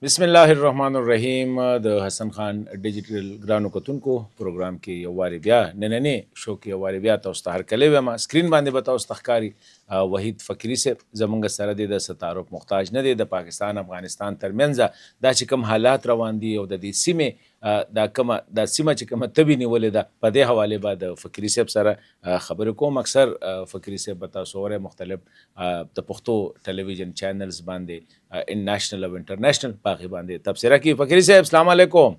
بسم الله الرحمن الرحیم. د حسن خان ډیجیټل ګرانو کتونکو پروګرام کې یو واري بیا نننې شو کې یو واري بیا تاسو ته هرکلی وایم. سکرین باندې به تاسو ته ښکاري وحید فقیري صاحب زموږ سره دی، د څه تعارف محتاج نه دی. د پاکستان افغانستان ترمنځ دا چې کوم حالات روان دي او د دې سیمې دا سیمه چې کومه تبې نیولې ده، په دې حوالې به د فقیري صاحب سره خبرې کوم. اکثر فقیري صاحب به تاسو اورئ مختلف د پښتو ټلویزیون چینلز باندې ان نیشنل او انټرنیشنل باغې باندې تبصره کوي. فقیري صاحب السلام علیکم.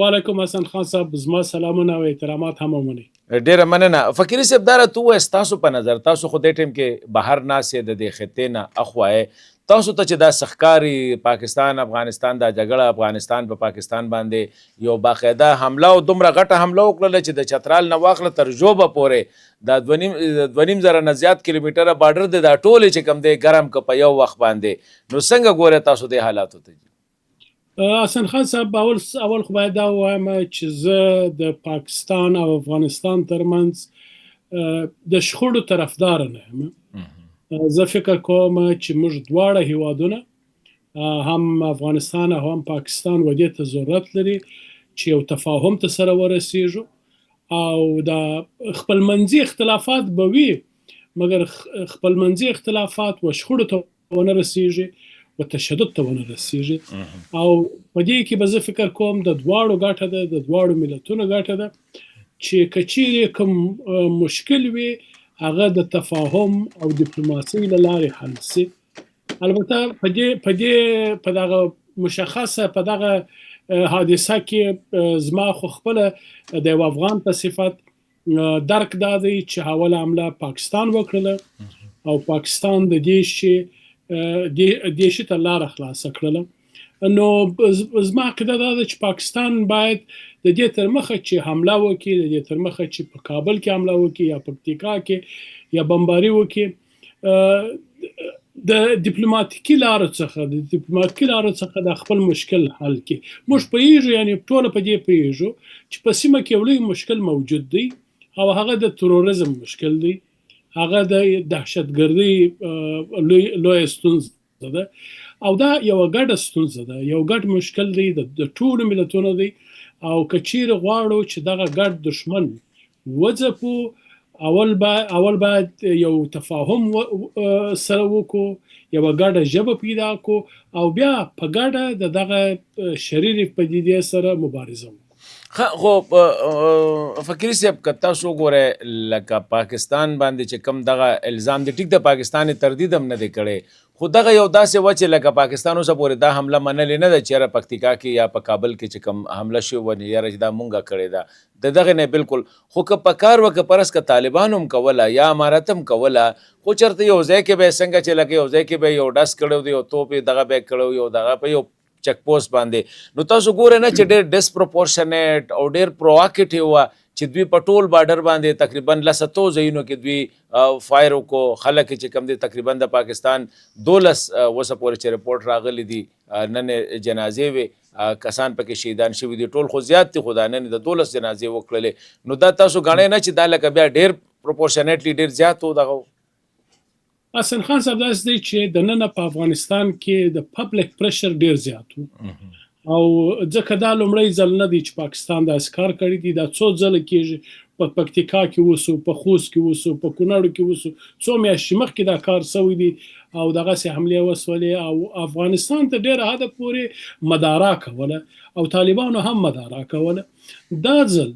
وعلیکم حسن خان صاحب، زما سلامونه او احترامات هم ومنئ. ډیره مننه. فقیري صاحب دا راته ووایه، ستاسو په نظر، تاسو خو دې ټیم کې بهر ناست یې، د دې خطې نه اخوا یې، تاسو ته چې دا څه ښکاري پاکستان افغانستان دا جګړه افغانستان په پاکستان باندې یو باقاعده حمله او دومره غټه حمله وکړله چې د چترال نه واخله تر ژوبه پورې دا دوه نیم زره نه زیات کیلومتره بارډر دی، دا ټولې چې کوم دی ګرم که په یو وخت باندې. نو څنګه ګورئ تاسو دې حالاتو ته؟ حسن خان صاحب، اول خو باید دا ووایم چې زه د پاکستان او افغانستان ترمنځ د شخړو طرفدار نه یم. زه فکر کوم چې موږ دواړه هیوادونه، هم افغانستان او هم پاکستان، ودې ته ضرورت لري چې یو تفاهم ته سره ورسیږو، او د خپلمنځي اختلافات به وي، مګر خپلمنځي اختلافات و شخړو ته ونه رسیږي و تشدد ته ونه رسیږي. او په دې کې به زه فکر کوم د دواړو ګټه ده، د دواړو ملتونو ګټه ده چې که چیرې کوم مشکل وي هغه د تفاهم او ډیپلوماسۍ له لارې حل سي. البته په دغه مشخصه په دغه حادثه کې زما خو خپله د یو افغان په صفت درک دا دی چې اوله حمله پاکستان وکړله او پاکستان د دې شي ته لاره خلاصه کړله. نو زما عقیده دا ده چې پاکستان باید د دې تر مخه چې حمله وکړي، د دې تر مخه چې په کابل کې حمله وکړي یا پکتیکا کې یا بمباري وکړي، د ډیپلوماتیکي لارو څخه د خپل مشکل حل کړي. موږ پوهیږو، یعنی ټوله په دې پوهیږو چې په سیمه کې یو لوی مشکل موجود دی او هغه د تروریزم مشکل دی، هغه د دهشتګردۍ لویه ستونزه ده او دا یو ګډه ستونزه ده، یو ګډ مشکل دی د ټولو ملتونو دی. او که چیرې غواړو چې دغه ګډ دشمن وځپو، اول باید یو تفاهم سره وکړو، یوه ګډه ژبه پیدا کړو او بیا په ګډه د دغه شریرې پدیدې سره مبارزه وکړو. خو فقیري صاحب که تاسو وګورئ لکه پاکستان باندې چې کوم دغه الزام دی، ټیک د پاکستان تردید هم نه دی کړی، خو دغه یو داسې وه چې لکه پاکستان اوسه پورې دا حمله منلې نه ده چې یاره پکتیکا کې یا په کابل کې چې کوم حمله شوې وه یاره چې دا مونږه کړې ده، د دغې نه بالکل. خو که په کار وه که پرس که طالبان هم کوله یا امارت هم کوله، خو چېرته یو ځای کې به یې څنګه چې لکه یو ځای کې به یو ډس کړی دی، یو توپ یې دغه به یې کړی یو دغه په یو چک پوسټ باندې. نو تاسو ګورئ نه چې ډېر ډسپروپورشنیټ او ډېر پروواکټیو وه چې دوی په ټول بارډر باندې تقریبا 200 ځایونو کې دوی فایر وکړو. خلک چې کوم دي تقریبا د پاکستان 12 اوسه پورې چې رپورټ راغلی دي، نن جنازې وې، کسان پکې شهیدان شوي دي، ټول خو زیات دي، خو دا نن د 12 جنازې وکړلې. نو دا تاسو ګڼئ نه چې دا لکه بیا ډېر پروپورشنیټلی ډېر زیات و دغه؟ حسن خان صاحب، داسې دی چې د ننه په افغانستان کې د پبلک پریشر ډیر زیات و، او ځکه دا لومړی ځل نه دی چې پاکستان داسې کار کړی دی. دا څو ځله کېږي، په پکتیکا کې وسو، په خوست کې وسو، په کونړ کې وسو، څو میاشتې مخکې دا کار سوی دی او دغسې حملې وسولې او افغانستان ته ډېره حده پورې مدارا کوله او طالبانو هم مدارا کوله. دا ځل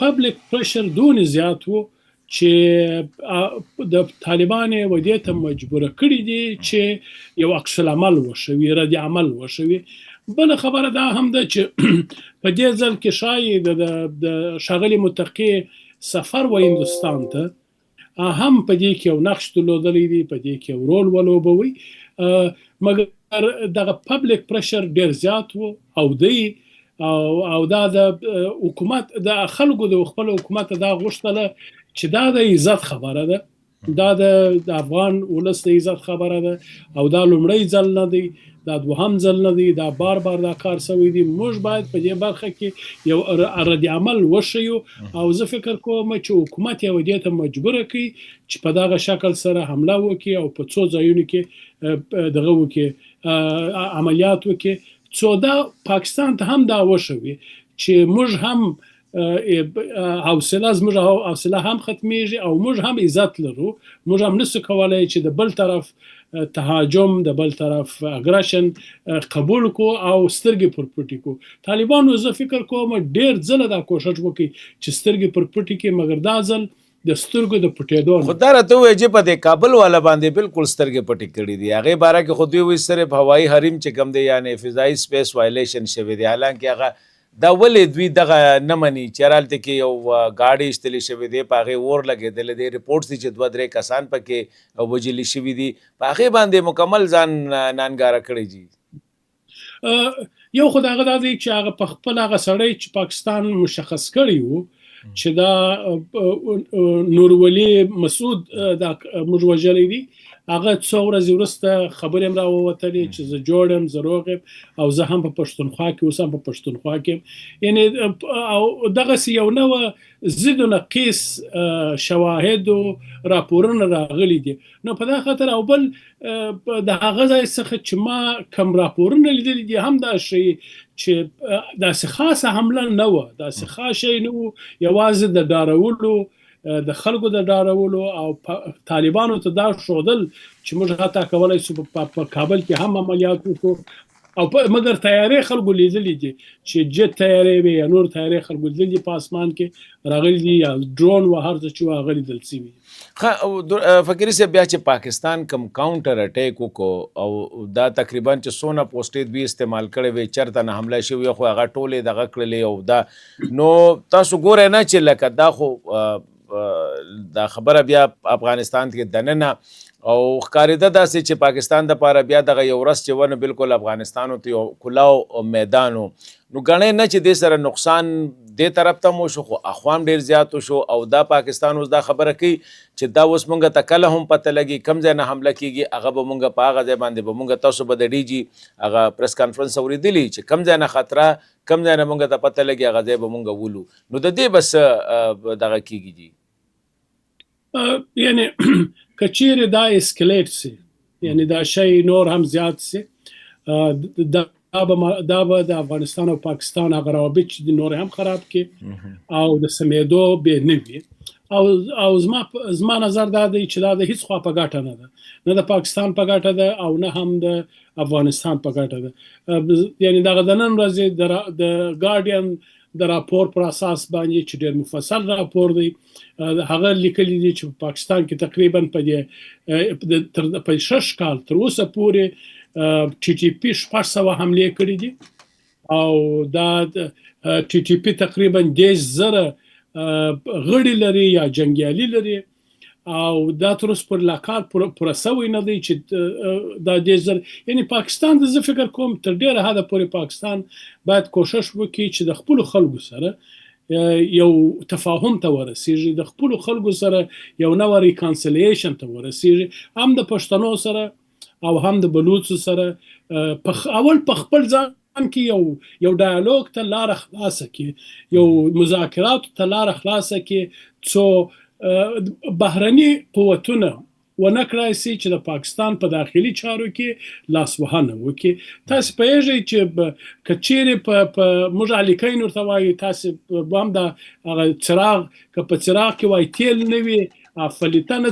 پبلک پریشر دونې زیات و چې د طالبان ودې ته مجبوره کړي دي چې یو عکس العمل وشوي، رد عمل وشوي. بله خبره دا هم ده چې په دې ځل کې شاید د ښاغلي متقي سفر و هندوستان ته هم په دې کې یو نقش درلودلی دی، په دې کې یو رول ولوبوي، مګر دغه پبلک پریشر ډیر زیات و او دی او دا د حکومت د خلکو د خپل حکومت دا غوښتله چې دا د عزت خبره ده، دا د افغان ولس د عزت خبره ده او دا لومړی ځل نه دی. دا دوهم ځل نه دی، دا بار دا کار سوی دی. موږ باید په دې برخه کې یو رد عمل وښیو او زه فکر کوم چې حکومت یې دې ته مجبوره کړي چې په دغه شکل سره حمله وکړي او په څو ځایونو کې دغه وکړي، عملیات وکړي، څو دا پاکستان ته هم دا وښوي چې موږ هم حوصله هم ختمیږي او موږ هم عزت لرو. موږ هم نسو کولای چې د بل طرف تهاجم، د بل طرف اګریشن قبول کو او سترګې پر پټې کو. طالبانو زه فکر کوم ډیر ځله دا کوشش وکړي چې سترګې پر پټې کې، مګر دا ځل د سترګو د پټېدو خو دا راته ووایي چې په دې کابل والا باندې بالکل سترګې پټې کړي دي. هغې باره کې خو دوی وایي صرف هوایي حریم چې کوم دی یعنې فضایي سپیس وایلیشن شوی دی، حالانکې هغه دا ولې دوی دغه نه مني چې هلته کې یو ګاډۍ ایستلې شوې دی، په هغې اور لګېدلی دی، ریپورټس دي چې 2-3 کسان پکې وژلي شوي دي، په هغې باندې مکمل ځان نانګاره کړی دي. یو خو د هغه دا دی چې هغه په خپل هغه سړی چې پاکستان مشخص کړی و چې دا نورولي مسعود دا موږ وژلی دی، هغه څو ورځې وروسته خبرې هم راووتلې چې زه جوړ یم، زه روغ یم او زه هم په پښتونخوا کې اوس هم په پښتونخوا کې یم. یعنې او دغسې یو نوع ضد و نقیص شواهد و راپورونه راغلي دي. نو په دا خاطر او بل د هغه ځای څخه چې ما کم راپورونه لیدلي دي هم دا ښیي چې داسې خاصه حمله نه وه، داسې خاص شی نه و، یوازې د ډارولو، د خلکو د ډارولو او طالبانو ته دا ښودل چې موږ حتی کولی شو په کابل کې هم عملیات وکړو او مګر تیارې خلکو لیدلي دي چې جت تیارې وي یا نور تیارې خلکو لیدلي دي په اسمان کې راغلي دي یا ډرون و هر څه چې هغه لیدل سوي دي. فقیري صاحب، بیا چې پاکستان کم کاونټر اټیک وکړو او دا تقریبا چې څونه پوسټې دوی استعمال کړی وي، چېرته نه حمله شوې خو هغه ټولې دغه کړلې او دا نو تاسو ګورئ نه چې لکه دا خو دا خبره بیا افغانستان کې دننه او ښکارېده داسې چې پاکستان دپاره بیا دغه یو ورځ چې ونه بالکل افغانستان ته یو کلاو میدان و، نو ګڼئ نه چې دې سره نقصان دې طرف ته مو شو خو اخوا هم ډېر زیات شو او دا پاکستان اوس دا خبره کوي چې دا اوس مونږ ته کله هم پته لګي کوم ځای نه حمله کېږي، هغه به مونږ په هغه ځای باندې به مونږ تاسو به د DG هغه پریس کانفرنس اورېدلي چې کوم ځای نه خطره، کوم ځای نه مونږ ته پته لګي، هغه ځای به مونږ ولو. نو د دې بس دغه کېږي دي یعنی که چیرې دا اسکلیټ سي، یعنی دا شی نور هم زیات سي، دا به د افغانستان او پاکستان هغه روابط چې د نور هم خراب کړي او د سمېدو بې نه وي. او زما نظر دا دی چې دا د هیڅ خوا په ګټه نه ده، نه د پاکستان په ګټه ده او نه هم د افغانستان په ګټه ده. یعنی دغه د نن ورځې د ګارډین د راپور پر اساس باندې چې ډېر مفصل راپور دی، هغه لیکلي دي چې په پاکستان کې تقریبا په 6 کال تر اوسه پورې TTP 600 حملې کړي دي او دا TTP تقریبا 10,000 غړي لري یا جنګیالي لري او دا تر اوسه پورې لا کار پوره سوی نه دی چې دا 10,000. یعنی پاکستان د زه فکر کوم تر ډېره حده پورې پاکستان باید کوشش وکړي چې د خپلو خلکو سره یو تفاهم ته ورسیږي، د خپلو خلکو سره یو نوع ریکانسیلیشن ته ورسیږي، هم د پښتنو سره او هم د بلوڅو سره. اول په خپل ځان کې یو ډایالوګ ته لاره خلاصه کړي، یو مذاکراتو ته لاره خلاصه کړي، څو بهرني قوتونه ونه کړای سي چې د پاکستان په داخلي چارو کې لاسوهنه وکړي. تاسو پوهېږئ چې که چیرې په موږ الیکین ورته وایو، تاسو هم د هغه څراغ که په څراغ کې وایي تیل نه وي، فلټنه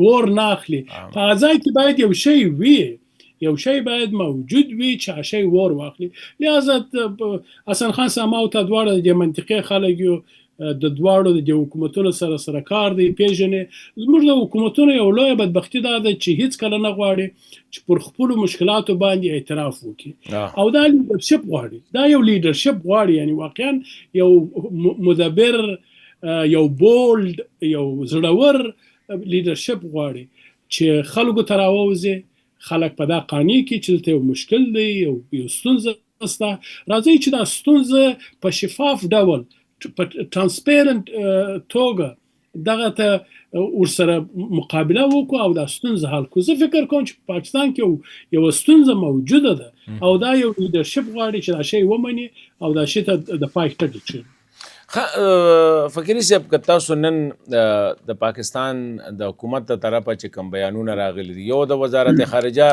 اور نه اخلي، په هغه ځای کې باید یو شی وي، یو شی باید موجود وي چې هغه شی اور واخلي. لہذا حسن خان ساماو ته دواړه د منطقې خلک یو د دواړو د حکومتونو سره کار دی پیژنې. زموږ د حکومتونو یو لویه بدبختي دا ده چې هیڅ کله نه غواړي چې پر خپلو مشکلاتو باندې اعتراف وکړي او دا لیډرشپ غواړي، دا یو لیډرشپ غواړي، یعنی واقعا یو مدبر، یو بولد، یو زړور لیډرشپ غواړي چې خلکو ته راووځي، خلک په دا قانع کړي چې دلته یو مشکل دی، یو ستونزه شته، راځئ چې دا ستونزه په شفاف ډول په ترانسپیرنت توګه دغه ته ورسره مقابله وکړو او دا ستونزه حل کړو. زه فکر کوم چې په پاکستان کې یوه ستونزه موجوده ده او دا یو لیډرشپ غواړي چې دا شی ومني او دا شی ته د پای ټکی کړي. فقیري صاحب که تاسو نن د پاکستان د حکومت ته طرفه چې کوم بیانونه راغلي دي، یو د وزارت خارجه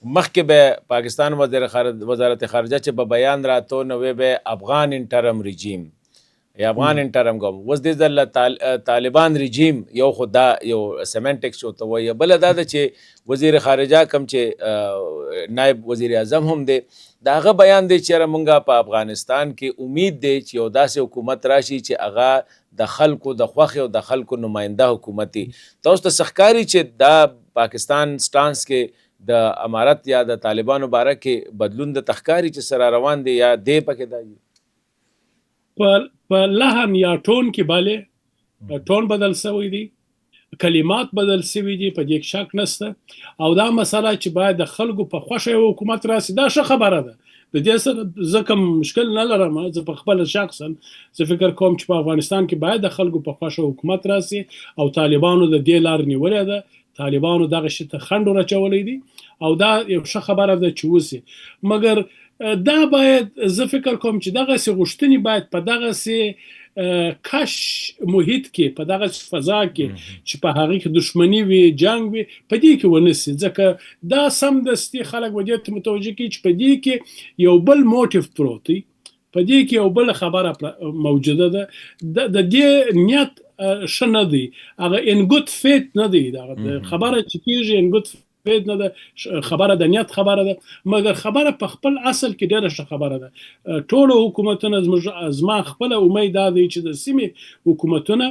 مخکې به پاکستان وزارت خارجه چې به بیان راته نو به افغان انټرم رژیم یا افغان انټرم ګورنمنټ اوس دې ځل طالبان رژیم یو خو دا یو سیمنټکس ورته وایي، بله دا ده چې وزیر خارجه کوم چې نایب وزیر اعظم هم دی د هغه بیان دی چې مونږ په افغانستان کې امید دی چې یو داسې حکومت راشي چې هغه د خلکو د خوښې او د خلکو نماینده حکومت وي. تاسو ته ښکاري چې دا پاکستان سټانس کې د امارت یا د طالبانو باره کې بدلون د تخکاري چې سره روان دی یا دی پکې دا په لحن یا ټون کې باندې ټون بدل شوی دی، کلمات بدل شوي دي، په دې شک نشته او دا مسله چې باید د خلکو په خوښه حکومت راسي دا ښه خبره ده. د دې سره زه کوم مشکل نه لرم. زه په خپل شخصا زه فکر کوم چې په افغانستان کې باید د خلکو په خوښه حکومت راسي او طالبانو د دې لار نیولې ده. طالبانو دغه شي ته خنډ ورچولی دی او دا یو ښه خبره ده چې وسي، مګر دا باید زه فکر کوم چې دغسې غوښتنې باید په دغسې کش محیط کې، په دغسې فضا کې چې په هغې کې دښمني وي، جنګ وي، په دې کې ونه سي، ځکه دا سمدستي خلک به دې ته متوجه کړي چې په دې کې یو بل موټیف پروت دی، په دې کې یو بل خبره موجوده ده. د دې نیت ښه نه دی، هغه ان ګود فیت نه دی، خبره چې کېږي ان ګود فیت نه ده، خبره د نیت خبره ده، مګر خبره په خپل اصل کې ډېره ښه خبره ده. ټولو حکومتونه زما خپله امید دا دی چې د سیمې حکومتونه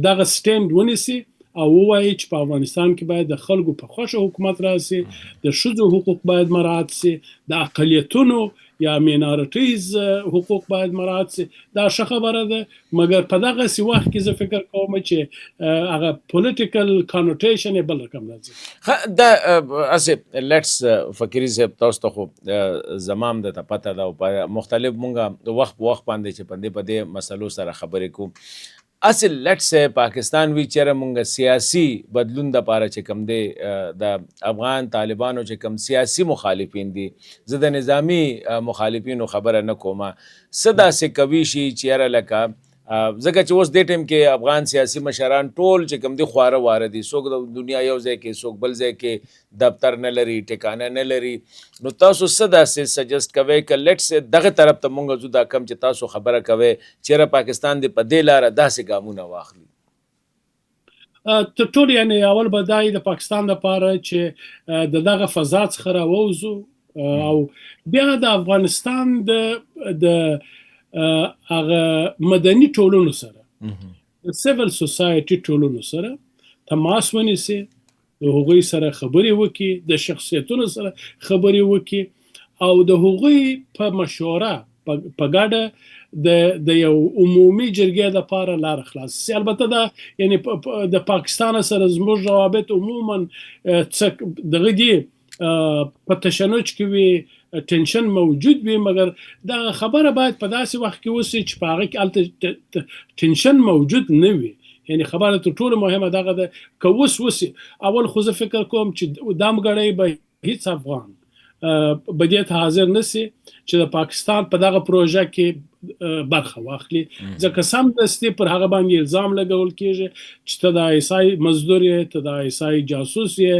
دغه سټینډ ونیسي او ووایي چې په افغانستان کې باید د خلکو په خوښه حکومت راسي، د ښځو حقوق باید مراعات سي، د اقلیتونو یا مینارټیز حقوق باید مراعات سي. دا ښه خبره ده، مګر په دغسې وخت کې زه فکر کوم چې هغه پولیټیکل کانوټیشن یې بل رقم راځي. دا هسې لیټس فقیري صاحب تاسو ته خو زمام د ته پته ده او په مختلف مونږ وخت په وخت باندې چې په دې مسلو سره خبرې کوو. اصل لیټس پاکستان وی چیرې مونږ سیاسي بدلون د پاره چې کم دی د افغان طالبانو چې کم سیاسي مخالفین دي، زه د نظامی مخالفینو خبره نه کومه، څه داسې کوي شي چیرې لکه ځکه چې اوس دې ټیم کې افغان سیاسي مشران ټول چې کوم دي خواره واره دي، څوک د دنیا یو ځای کې، څوک بل ځای کې، دفتر نه لري، ټکانه نه لري. نو تاسو څه داسې سجست کوئ که لیټس دغه طرف ته مونږ ځو، دا کم چې تاسو خبره کوئ چیرې پاکستان دې په دې لاره داسې ګامونه واخلي؟ تر ټولو یعنې اول به دا د پاکستان لپاره چې د دغه فضا څخه راووځو او بیا د افغانستان د هغه مدني ټولنو سره، د سیول سوسایټي ټولنو سره تماس ونیسي، د هغوی سره خبرې وکړي، د شخصیتونو سره خبرې وکړي او د هغوی په مشوره په ګډه د یو عمومي جرګې لپاره لار خلاص سي. البته دا یعنی د پاکستان سره زموږ روابط عموما دغه دي په تشنج کې وي، ټینشن موجود وي، مګر دا خبره باید په داسې وخت کې وسي چې په هغه کې هلته ټینشن موجود نه وي. یعنی خبره تر ټولو مهمه دغه ده که اوس وسي. اول خو زه فکر کوم چې دا مګړی به هیڅ افغان به دې ته حاضر نسي چې د پاکستان په دغه پروژه کې برخه واخلي، ځکه سمدستي پر هغه باندې الزام لګول کېږي چې ته د ایسای مزدور یې، ته د ایسای جاسوس یې،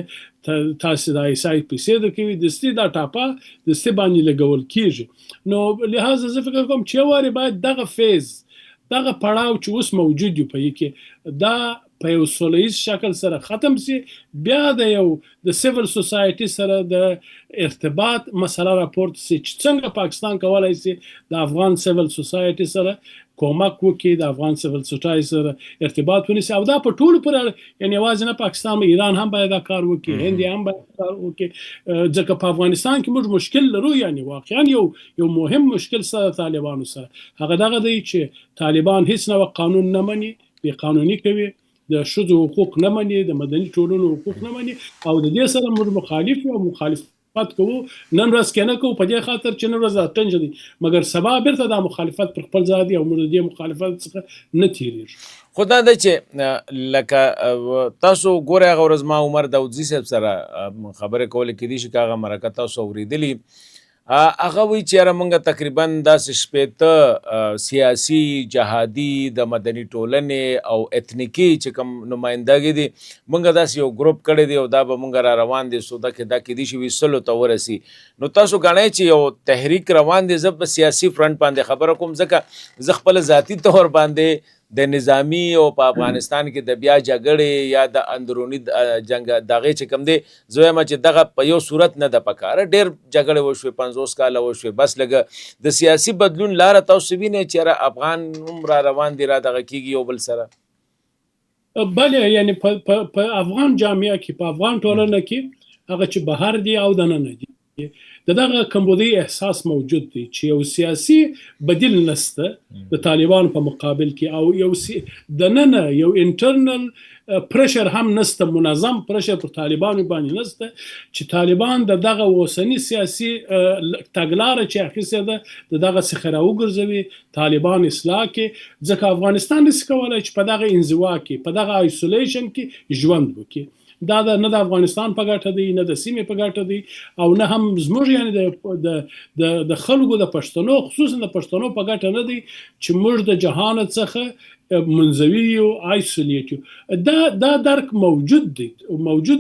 تاسې د ایسای پیسې درکوي، دستي دا ټاپه دستي باندې لګول کېږي. نو لحاظه زه فکر کوم چې یو وارې باید دغه فیز، دغه پړاو چې اوس موجود وي په یې کې، دا په یو سوله ییز شکل سره ختم سي، بیا د سیول سوسایټي سره د ارتباط مسله راپورته سي چې څنګه پاکستان کولی سي د افغان سیول سوسایټي سره کومک وکړي، د افغان سیول سوسایټي سره ارتباط ونیسي او دا په ټولو پورې، یعنې یوازې نه پاکستان، ایران هم باید دا کار وکړي، هند هم باید کار وکړي، ځکه په افغانستان کې موږ مشکل لرو. یعنې واقعا یو مهم مشکل سره طالبانو سره هغه دغه دی چې طالبان هیڅ نوع قانون نه مني، بې قانوني کوي، د ښځو حقوق نه مني، د مدني ټولنو حقوق نه مني او د دې سره موږ مخالف یو، مخالفت مخالفت کوو نن ورځ کې نه کوو په دې خاطر چې نن ورځ دا ټنج دي مګر سبا بیرته دا مخالفت پر خپل ځای دی او موږ د دې مخالفت څخه نه تیریږو. خو دا دی چې لکه تاسو ګورئ هغه ورځ ما عمر داودزي صاحب سره خبرې کولې کېدای شي که هغه مرکه تاسو اورېدلي هغه وایي چې یاره موږ تقریبا داسې شپېته سیاسي جهادي د مدني ټولنې او اتنیکي چې کوم نمایندګي دي موږ داسې یو ګروپ کړی دی او دا به موږ را روان دي سوده کې دا کېدای شي ویستلو ته ورسي. نو تاسو ګڼئ چې یو تحریک روان دی. زه په سیاسي فرنټ باندې خبره کوم ځکه زه خپل ذاتي طور باندې د نظامی او په افغانستان کې د بیا جګړې یا د اندروني جنگ دغه چې کوم دی زه وایم چې دغه په یو صورت نه ده پکاره. ډېر جګړې وشوې 50 کاله وشوې بس لږه د سیاسي بدلون لاره تاسو وینئ چې افغان هم را روان دي را دغه کېږي یو بل سره. بله یعنی په افغان جامعه کې په افغان ټولنه کې هغه چې بهر دي او دننه دي دغه کمبودي احساس موجود دی چې یو سیاسي بدیل نشته د طالبان په مقابل کې او یو دننه یو انټرنل پرشر هم نشته منظم پرشر پر طالبان باندې نشته چې طالبان دغه اوسنی سیاسي تګلاره چې اخیسته ده دغه څخه راوګرځوي طالبان اصلاح کې ځکه افغانستان نشي کولای چې په دغه انزوا کې په دغه آیسولیشن کې ژوند وکړي. دا نه د افغانستان په ګټه دی نه د سیمې په ګټه دی او نه هم زموږ یعنی د خلکو د پښتنو خصوصا د پښتنو په ګټه نه دی چې موږ د جهان څخه منزوي او آیسولیټ یو. دا درک موجود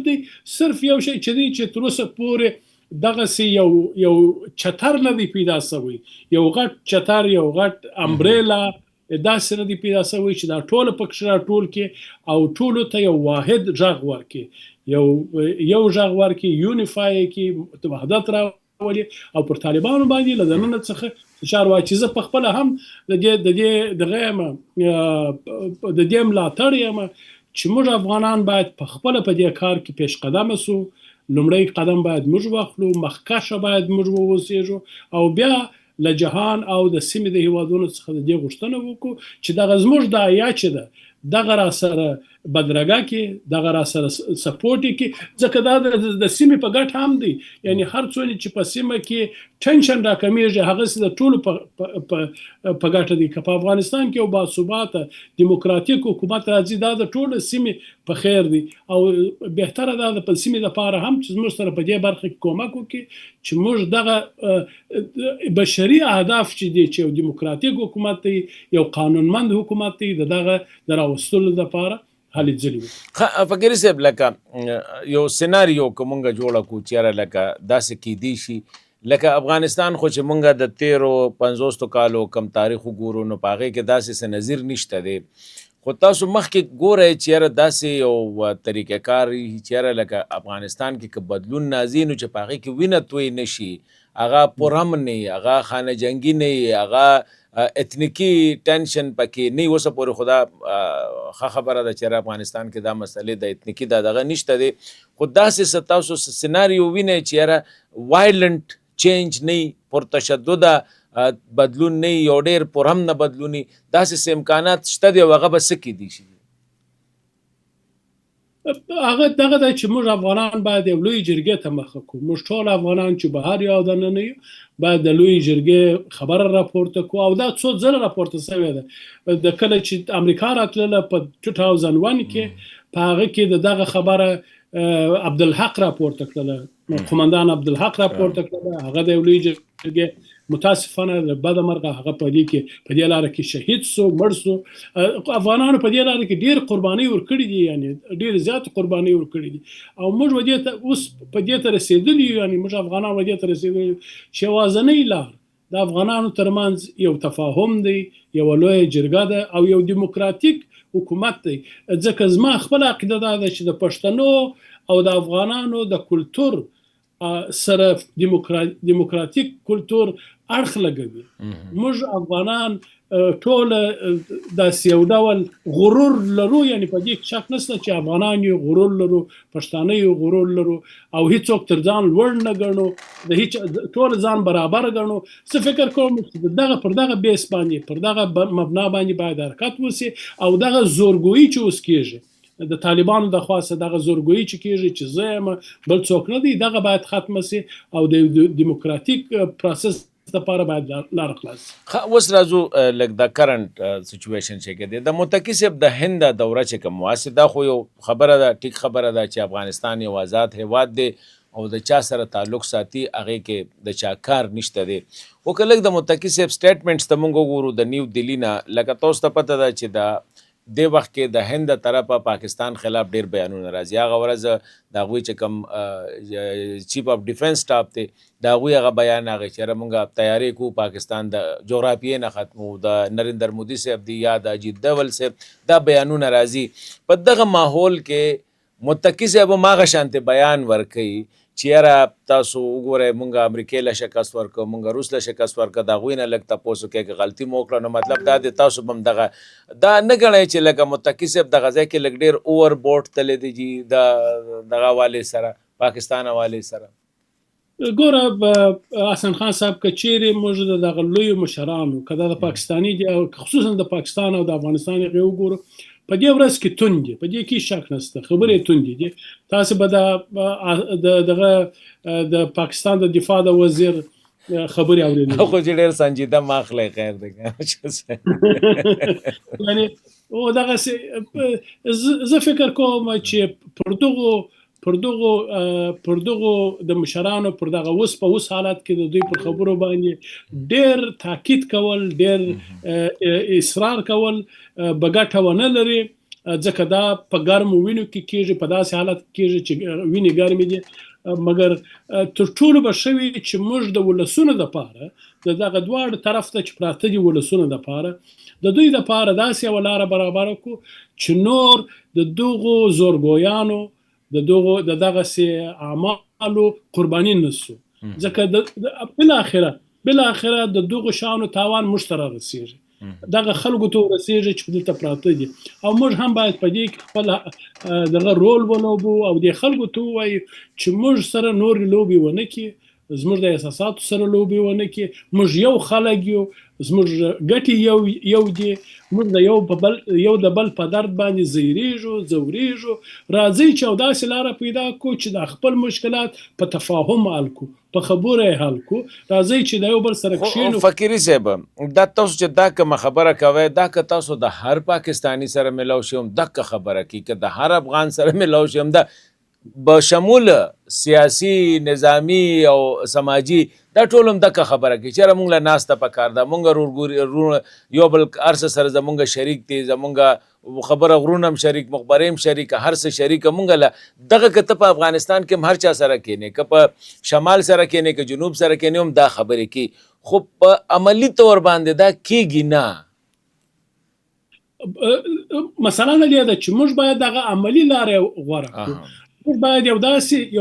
دی صرف یو شی چې دی چې تر اوسه پورې دغسې یو چتر نه دی پیدا شوی یو غټ چتر یو غټ امبریلا داسې نه دی پیدا شوی چې دا ټوله پکښې راټول کړي او ټولو ته یو واحد غږ ورکړي یو غږ ورکړي یونیفای کړي وحدت راولي او پر طالبانو باندې له دننه څخه فشار واچي. زه په خپله هم د دې ملاتړ یم چې موږ افغانان باید په خپله په دې کار کې پیش قدمه سو. لومړی قدم باید موږ واخلو مخکشه باید موږ واوسېږو او بیا له جهان او د سیمې د هیوادونو څخه د دې غوښتنه وکړو چې دغه زموږ د آیا چې ده دغه را سره بدرګه کې دغه را سره سپورټ کې ځکه دا د سیمې په ګټه هم دی یعنی هر څونه چې په سیمه کې ټنشن راکمیږي هغه د ټولو په ګټه دی. که په افغانستان کې یو باثباته دیموکراتیک حکومت راځي دا د ټولو سیمې په خیر دی او بهتره ده د سیمې لپاره هم چې موږ سره په دې برخه کې کومک وکړي چې موږ دغه بشري اهداف چې دي چې یو دیموکراتیک حکومت دی یو قانونمند حکومت دی دغه د راوستلو لپاره هلې ځلې وي. فقیري صاحب لکه یو سیناریو که مونږ جوړه کړو چېرې لکه داسې کیدی شي لکه افغانستان خو چې مونږ د 13-50 کالو کم تاریخ وګورو نو په هغې کې داسې څه نظیر نشته دی خو تاسو مخکې ګورئ چېرې داسې یو طریقه کار چېرې لکه افغانستان کې که بدلون نازي نو چې په هغې کې وینه توی نه شي هغه پرامن نه وي هغه خانه جنګي نه وي هغه اتنیکي ټینشن پکې نه وي. اوسه پورې خدا ښه خبره ده چې افغانستان کې دا مسلې د اتنیکي دغه نشته دی خو داسې څه تاسو سیناریو وینئ چې یاره وایلنټ چینج نه وي پرتشدده بدلون نه وي یو ډېر پرامنه بدلون وي داسې څه امکانات شته دی او هغه به څه کیدی شي؟ هغه دغه دی چې موږ افغانان باید یو لوی جرګې ته مخه کړو. موږ ټول افغانان چې بهر یو دننه یو باید د لوی جرګې خبره راپورته کړو او دا څو ځله راپورته شوې ده. د کله چې امریکا راتلله په 2001 کې په هغه کې دغه خبره عبدالحق راپورته کړله قومندان عبدالحق راپورته کړله هغه د یو لوی جرګې متاسفانه د بده مرغه هغه په دې لاره کې شهید سو مړ سو. افغانانو په دې لاره کې ډېر قرباني ورکړي دي یعنی ډېر زیات قرباني ورکړي دي او موږ اوس په دې ته رسېدلي یو یعنی موږ افغانان په دې ته رسېدلي چې یوازینۍ لار د افغانانو ترمنځ یو تفاهم دی یو لویه جرګه ده او یو دیموکراتیک حکومت دی. ځکه زما خپله عقیده دا ده چې د پښتنو او د افغانانو د کلتور سره دیموکراتیک کلتور اړخ لګوي. موږ افغانان ټول داسې یو ډول غرور لرو یعنی په دې شک نشته چې افغانان یو غرور لرو پښتانه یو غرور لرو او هیڅوک تر ځان لوړ نه ګڼو د هیڅ ټول ځان برابر ګڼو. زه فکر کوم چې پر دغه بیس باندې پر دغه مبنا باندې باید حرکت وشي او دغه زورګویي چې اوس کېږي د طالبانو د خاصه دغه زورګویي چې کیږي چې زه یم بل څوک نه دی دغه باید ختم شي او د دیموکراتیک پروسس لپاره باید لار خلاص شي. اوس راځو لږ د کرنٹ سچویشن چې کې دی د متکی صاحب د هند دوره چې کوم واسه دا خو یو خبره ده ټیک خبره ده چې افغانستان یو آزاد هیواد دی او د چا سره تعلق ساتي هغه کې د چا کار نشته دی او کله د متکی صاحب سټیټمنټس ته مونږ وګورو د نیو دلی نه لکه تاسو ته پته ده چې د وخت کې د هند طرفه پاکستان خلاف ډیر بیانونه راځي هغه ورځ د هغوی چې کوم چیف اف ډیفنس سټاف دی د هغوی هغه بیان هغه چې مونږ تیاری کو پاکستان د جغرافیې نه ختمو د نریندر مودي صاحب دی یا د اجیت دوول صاحب دا بیانونه راځي په دغه ماحول کې متکی صاحب ماغه شانته بیان ورکړي چې یاره تاسو وګورئ مونږ امریکې له شکست ورکړو مونږ روس له شکست ورکړو د هغوی نه لږ تپوسو کې که غلطي مو وکړه نو مطلب دا دی تاسو به هم دغه دا نه ګڼئ چې لکه متکی صاحب دغه ځای کې لږ ډېر اوور بورډ تللی دی جي دغه حوالې سره پاکستان حوالې سره. ګوره حسن خان صاحب که چیرې موږ د دغه لویو مشرانو که دا د پاکستاني دي او خصوصا د پاکستان او د افغانستان هغې وګورو په دې ورځ کې توند دي په دې کې شک نشته خبرې توندې دي. تاسو به دغه د پاکستان د دفاع د وزیر خبرې اورېدلې خو چې ډېر سنجیده ماخلی خیر دی یعنی او دغسې زه فکر کوم چې پر دغو د مشرانو پر دغه اوس په اوس حالت کې د دوی پر خبرو باندې ډېر تاکید کول ډېر اصرار کول به ګټه ونه لري ځکه دا په ګرمو وینو کې کېږي په داسې حالت کېږي چې وینې ګرمې دي مګر تر ټولو به ښه وي چې موږ د ولسونو دپاره د دغه دواړو طرف ته چې پراته دي ولسونو دپاره د دوی دپاره داسې یوه لاره برابره کړو چې نور د دغو زورګویانو د دغسې اعمالو قرباني نسو ځکه بالاخره د دغو شیانو تاوان موږ ته رارسېږي دغه خلکو ته ورسېږي چې دلته پراته دي او موږ هم باید په دې کې خپل دغه رول ولوبو او دې خلکو ته ووایو چې موږ سره نورې لوبې ونه کړي زموږ د احساساتو سره لوبې ونه کړي موږ یو خلک یو زموږ ګټې یو دي موږ یو د بل په درد باندې ځورېږو راځئ چې او داسې لاره پیدا کړو چې د خپل مشکلات په تفاهم حل کړو په خبره یې حل کړو راځئ چې د یو بل سره کښېنو. فقیري صاحب دا تاسو چې دا کومه خبره کوئ دا که تاسو د هر پاکستاني سره ملاو شي هم دغه خبره کوي که د هر افغان سره ملاو شي هم دا بشمول سیاسی نظامی او سماجی دا ټول هم دغه خبره کوي چې موږ له ناسته پکار ده موږ یو بل هر څه سره زمونږ شریک دی زمونږ خبره غرونه هم شریک مخبرې هم شریک هر څه شریک موږ له دغه که ته په افغانستان کې هم هر چا سره کښېنې که په شمال سره کښېنې که جنوب سره کښېنې هم دا خبرې کوي خو په عملي طور باندې دا کېږي نه. مثلا دا ده چې موږ باید دغه عملي لارې غوره کړو موږ باید یو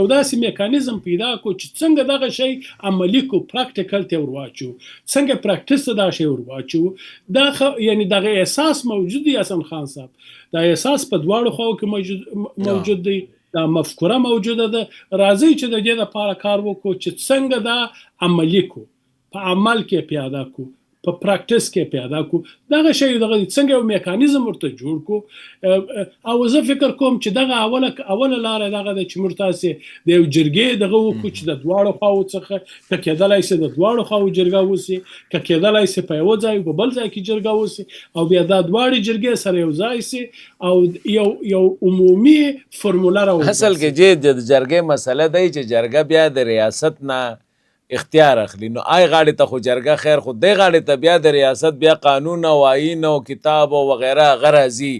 داسې میکانیزم پیدا کړو چې څنګه دغه شی عملي کړو پراکټیکل ته ورواچو څنګه پراکټیس ته دا شی ورواچو یعنی دغه احساس موجود دی حسن خان صاحب دا احساس په دواړو خواو کې موجود دی دا مفکوره موجوده ده راځئ چې د دې لپاره کار وکړو چې څنګه دا عملي کړو په عمل کې پیاده کړو په پراکټیس کې پیدا کو دغه شی دغه څنګه یو میکانیزم ورته جوړ کو او زه فکر کوم چې دغه اوله لاره دغه د چې موږ تاسې د یو جرګې دغه وکړو چې د دواړو خواو څخه که کېدلی شي د دواړو خواو جرګه وسي که کېدلی شي په یوه ځای په بل ځای کې جرګه وسي او بیا دا دواړې جرګې سره یو ځای سي او یو عمومي فرموله راوباسي. اصل کې د جرګې مسله دی چې جرګه بیا د ریاست نه اختیار اخلي نو آی غاړې ته خو جرګه خیر خو دی غاړې ته بیا د ریاست بیا قانون او آیین او کتاب او وغیره هغه راځي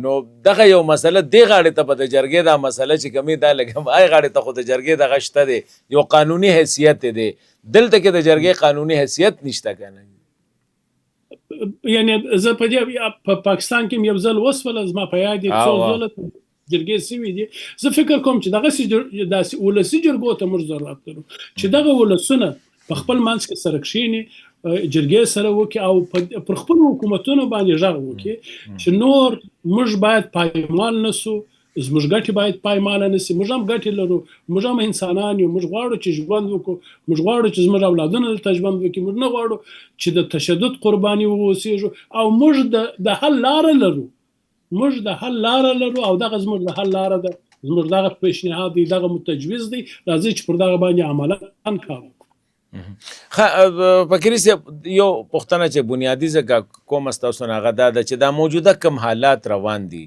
نو دغه یو مسله دی غاړې ته په د جرګې دا مسله چې کمی دا لګم آی غاړې ته خو د جرګې دغه شته دی یو قانوني حیثیت دی دلته کې د جرګې قانوني حیثیت نشته کنه یعنی زه په دې پاکستان کې یو ځل وسوله زما په یاد دي څو ځله جرګې سوي دي زه فکر کوم چې دغه ولسي جرګو ته موږ ضرورت لرو چې دغه ولسونه په خپل منځ کې سره کښېني جرګې سره وکړي او پر خپلو حکومتونو باندې غږ وکړي چې نور موږ باید پایمال نسو زموږ ګټې باید پایماله نسي موږ هم ګټې لرو موږ هم انسانان یو موږ غواړو چې ژوند وکړو موږ غواړو چې زموږ اولادونه دلته ژوند وکړي موږ نه غواړو چې د تشدد قرباني واوسېږو او موږ د حل لاره لرو موږ د حل لاره لرو او دغه زموږ د حل لاره ده، زموږ دغه پیشنهاد دی، دغه متجویز دی، راځي چې پر دغه باندې عملاً کار وکړو. فقیري صاحب یو پوښتنه چې بنیادي ځکه کوم ستاسو نه هغه دا ده چې دا موجوده کم حالات روان دي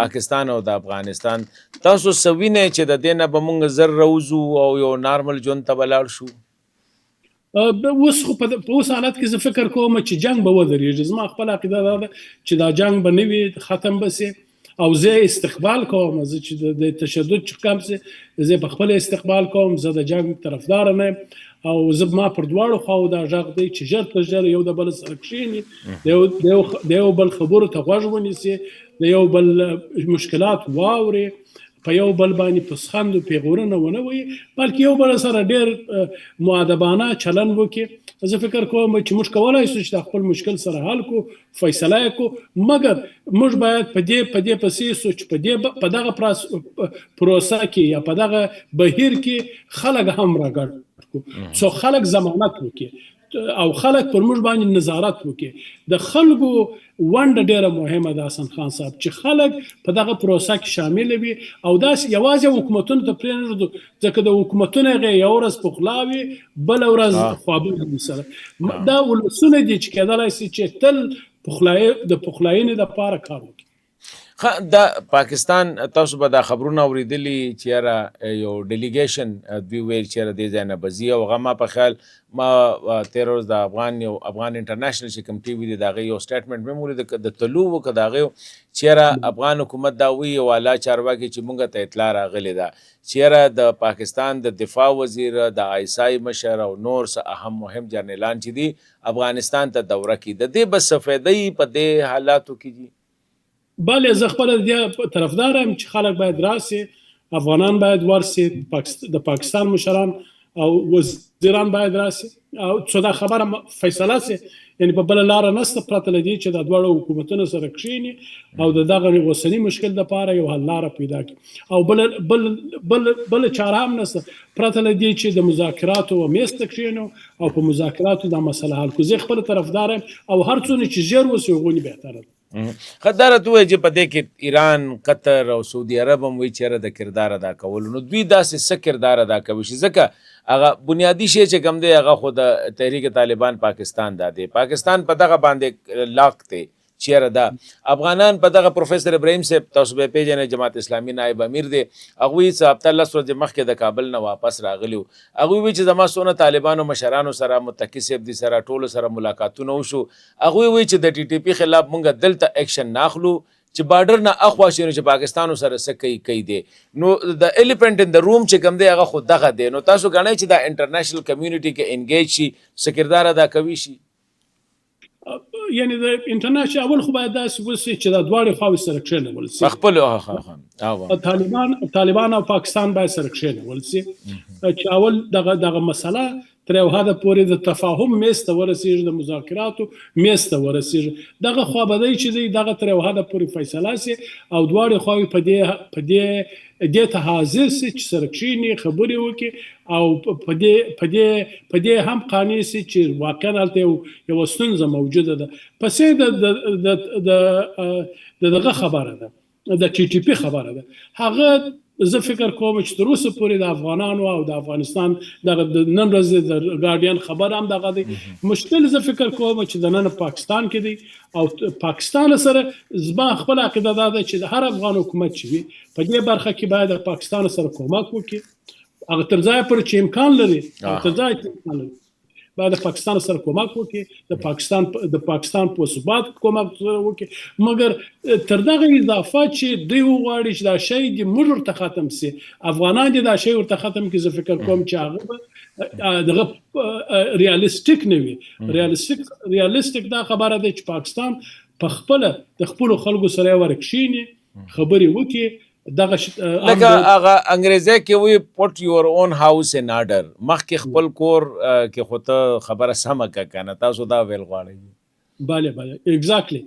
پاکستان او د افغانستان، تاسو څه وینئ چې د دې نه به موږ زر روزو او یو نارمل ژوند ته به لاړ شو؟ اوس خو په اوس حالت کې زه فکر کوم چې جنگ به ودرېږي. زما خپله عقیده دا ده چې دا جنگ به نه وي ختم به سي، او زه استقبال کوم، زه چې د تشدد چې کم سي زه په خپل استقبال کوم. زه د جنگ طرفدار نه یم او زه ما پر دواړو خواو دا غږ دی چې ژر تر ژره یو د بل سره کښېني، د یو بل خبرو ته غوږ ونیسي، د یو بل مشکلات واوري، په یو بل باندې پسخند او پیغورونه ونه وي، بلکې یو بل سره ډېر مؤدبانه چلند وکړي. زه فکر کوم چې موږ کولی شو چې د خپل مشکل سره حل کو، فیصله یې کو، مګر موږ باید په دې پسې سو چې په دغه پروسه کې یا په دغه بهیر کې خلک هم راګډ کو، څو خلک ضمانت وکړي او خلک پر موږ باندې نظارت وکړي. د خلکو ونډه ډیره مهمه ده حسن خان صاحب، چې خلک په دغه پروسه کې شامل وي او داسې یوازې حکومتونو ته پرېنږدو، ځکه د حکومتونو هغې یو ورځ پخلا وي بله ورځ خوابه سره. دا ولسونه دي چې کېدلی شي چې تل د پخلاینې دپاره کار وکړي. دا پاکستان تاسو به دا خبرونه اوریدلی چې یاره یو ډیلیګیشن دوی ویل چې یاره دې ځای نه به ځي، او هغه ما په خیال ما تېره ورځ د افغان انټرنیشنل چې کوم ټي وي دی د هغې یو سټیټمنټ مې ولید د طلوع که د هغې چې یاره افغان حکومت دا وایي او اعلی چارواکي چې مونږ ته اطلاع راغلې ده چې یاره د پاکستان د دفاع وزیر، د آیسای مشر او نور څه اهم مهم جرنیلان چې دي افغانستان ته دوره کړي، د دې به څه فایده په دې حالاتو کې دي؟ بله زه خپله د دې طرفدار یم چې خلک باید راسي، افغانان باید ورسي، د پاکستان مشران او وزیران باید راسي او څو دا خبره فیصله سي. یعنې په بله لاره نشته پرته له دې چې د دواړو حکومتونو سره کښېني او د دغه اوسني مشکل دپاره یو حل لاره پیدا کړي، او بله چاره هم نشته پرته له دې چې د مذاکراتو میز ته کښېنو او په مذاکراتو دا مسله حل کړو. زه خپله طرفدار یم او هر څونه چې ژر وسي هغونې بهتره ده. خداره ته وایي چې په دې کې ایران، قطر او سعودي عرب هم وایي چې یاره د کردار ادا کولو، نو دوی داسې څه کردار ادا کوي چې ځکه هغه بنیادي شی چې کوم دی هغه خو د تحریک طالبان پاکستان دا دی، پاکستان په دغه باندې لاک دی چې یاره دا افغانان په دغه پروفیسر ابراهیم صاحب تاسو به پیژنئ جماعت اسلامي نایب امیر دی، هغوی څه هفته 10 ورځې مخکې د کابل نه واپس راغلي وو، هغوی وایي چې زما څونه طالبانو مشرانو سره متقي صاحب دي سره ټولو سره ملاقاتونه وشو، هغوی وایي چې د ټي ټي پي خلاف مونږ دلته ایکشن ناخلو چې بارډر نه اخوا شي نو چې پاکستانو سره څه کوي دی. نو د ایلیفنټ ان د روم چې کوم دی هغه خو دغه دی، نو تاسو ګڼئ چې دا انټرنیشنل کمیونټي کې انګیج شي، څه کردار ادا کوي شي؟ یعنی د انټرنیشنل اول خو باید داسې وسي چې د دواړو خواوې سره کښېنول سي، خپل طالبان او پاکستان باید سره کښېنول سي چې اول دغه مسله تر یو حده پورې د تفاهم میز ته ورسېږي، د مذاکراتو میز ته ورسېږي، دغه خوابدۍ چې دی دغه تر یو حده پورې فیصله سي او دواړې خواوې په دې ته حاضر سي چې سره کښېني، خبرې وکړي او په دې هم قانع سي چې واقعا هلته یوه ستونزه موجوده ده. پسې د دغه خبره ده، د ټي ټي پي خبره ده، هغه زه فکر کوم چې تر اوسه پورې د افغانانو او د افغانستان دغه نن ورځ د ګارډین خبر هم دغه دی. مشکل زه فکر کوم چې د نن پاکستان کې دی او پاکستان سره زما خپل عقیده دا ده چې د هر افغان حکومت چې وي په دې برخه کې باید د پاکستان سره کومک وکړي، هغه تر ځایه پورې چې امکان لري باید د پاکستان سره کومک وکړي، د پاکستان په ثبات کومک وکړي، مګر تر دغه اضافه چې دوی وغواړي چې دا شی د موږ ورته ختم سي، افغانان دې دا شی ورته ختم کړي، زه فکر کوم چې هغه دغه ریالستیک نه وي. ریالستیک دا خبره ده چې پاکستان په خپله د خپلو خلکو سره ورکښېني، خبرې وکړي، دغه لکه هغه انګریزی کې وایي پوټ یور اون هاوس ان آرډر، مخکې خپل کور کې خو ته خبره سمه که که نه، تاسو دا ویل غواړئ؟ بله بله اگزیکټلی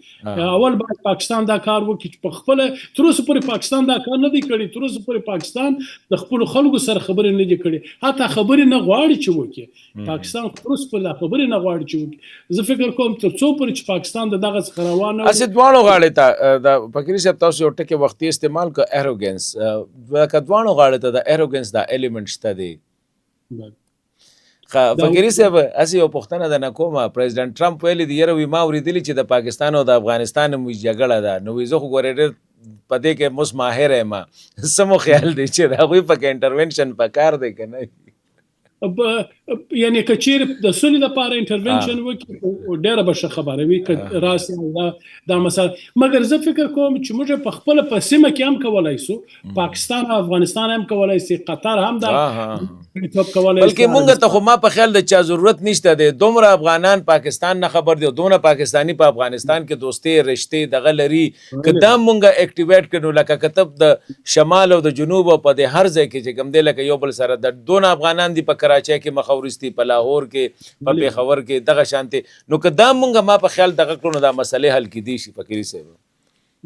اول باید پاکستان دا کار وکړي چې په خپل تر اوسه پورې پاکستان دا کار نه دی کړی. تر اوسه پورې پاکستان د خپل خلکو سره خبرې نه دي کړي، حتی خبرې نه غواړي چې وکړي. پاکستان تر اوسه پورې خبرې نه غواړي چې وکړي. زه فکر کوم تر څو پورې چې پاکستان د دغه څخه روان نه اسې دواړو غاړې ته د فقیري صاحب تاسو یو ټکی وختي استعمال کو ایروګنس، لکه دواړو غاړې ته د ایروګنس دا ایلیمنټ شته دی. فقیري صاحب اسې یو پوښتنه ده نه کومه، پریزیډنټ ټرمپ ویلي دي یاره وي ما اورېدلي چې د پاکستان او د افغانستان موږ جګړه ده، نو وي زه خو ګورې ډېر په دې کې مس ماهر یم، څه مو خیال دی چې د هغوی پکې انټرونشن پکار دی که نه؟ یعنی که چیرې د سولې لپاره انټرونشن وکړي ډېره به ښه خبره وي که راسي دا مسله. مګر زه فکر کوم چې موږ په خپله په سیمه کې هم کولی سو، پاکستان او افغانستان هم کولی سي، قطر هم دا بلکې مونږ ته خو ما په خیال د چا ضرورت نشته دی. دومره افغانان پاکستان نه خبر دی، دومره پاکستانی په افغانستان کې دوستۍ رشتې دغه لري، که دا مونږ اکټیویټ کړو لکه کتب د شمال او د جنوب او په دې هر ځای کې چې کوم دی لکه یو بل سره د دونه افغانان دي په کراچۍ کې مخورستي، په لاهور کې، په پېښور کې دغه شانتي، نو که دا مونږ ما په خیال دغه کړو نو دا مسلې حل کیدی شي. فقیري صاحب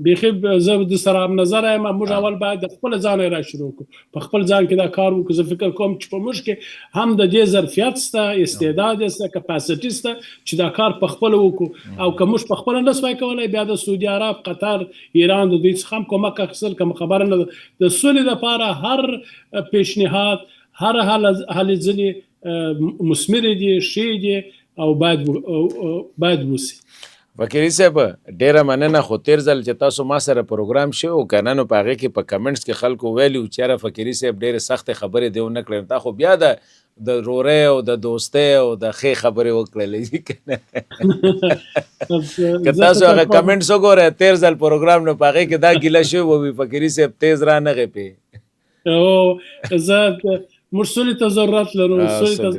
بیخي زه د سره هم نظر یم، موږ اول باید د خپل ځان را شروع کړو، په خپل ځان کې دا کار وکړو. زه فکر کوم چې په موږ کې هم د دې ظرفیت شته، استعداد شته، کپاسټي شته چې دا کار په خپل وکړو. او که موږ په خپل نه سوای کولی، بیا د سعودي عرب، قطر، ایران د دوی څخه هم کومک اخیستل کوم خبره نه ده. د سولې لپاره هر پیشنهاد، هر هلې ځلې مثمرې دي، ښې دي او باید وسي. فقیري صاحب ډیره مننه، خو تیر ځل چې تاسو ما سره پروګرام شو کنه نو په هغې کې په کمنټس کې خلکو ویلي چې یاره فقیري صاحب ډېرې سختې خبرې دی ونه کړې، تا خو بیا د رورۍ او د دوستۍ او د ښې خبرې وکړلې که نه؟ که تاسو هغه کمنټس وګورئ تیر ځل پروګرام نو په هغې کې دا ګیله شوې وي فقیري صاحب تیز رانغې پې. زه موږ سولې ته ضرورت لرو، سولې ته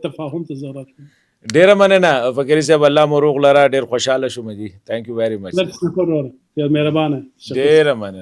تفاهم ته ضرورت لرو. ډیره مننه فقیري صاحب، الله مو روغ لره، ډېر خوشحاله شوم جي. تھینک یو ویری مچ. مهربانه. ډیره مننه.